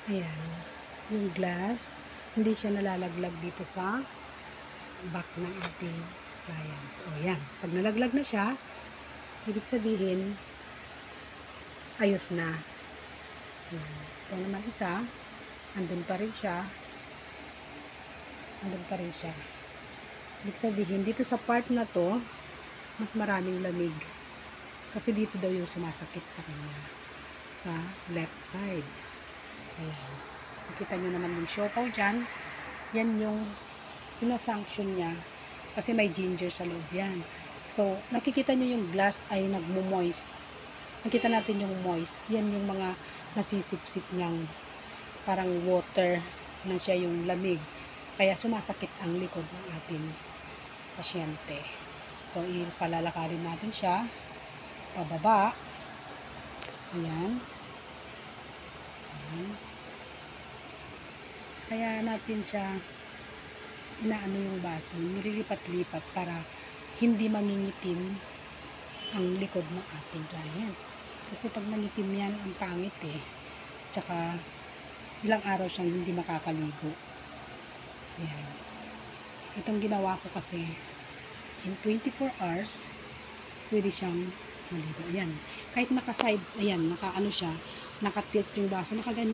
Ayan, yung glass, hindi siya nalalaglag dito sa back ng ating client. O yan, pag nalaglag na siya, ibig sabihin, ayos na. Ayan. Ito naman isa, andun pa rin siya. Andun pa rin siya. Ibig sabihin, dito sa part na to, mas maraming lamig. Kasi dito daw yung sumasakit sa kanya. Sa left side. Ayan. Nakita nyo naman yung siopaw dyan. Yan yung sinasanction niya. Kasi may ginger sa loob yan. So, nakikita nyo yung glass ay nagmo-moist. Nakita natin yung moist. Yan yung mga nasisipsip niyang parang water na siya yung lamig. Kaya sumasakit ang likod ng ating pasyente. So, ipalalakarin natin siya pababa. Ayan. Ayan. Kaya natin siya inaano yung baso, nililipat-lipat para hindi mangingitim ang likod ng ating client. Kasi pag nangitim yan, ang pangit eh. Tsaka, ilang araw siyang hindi makakaligo. Ayan. Itong ginawa ko kasi, in 24 hours, pwede siyang maligo. Ayan. Kahit naka-side, ayan, naka-ano siya, naka-tilt yung baso, nakaganyan.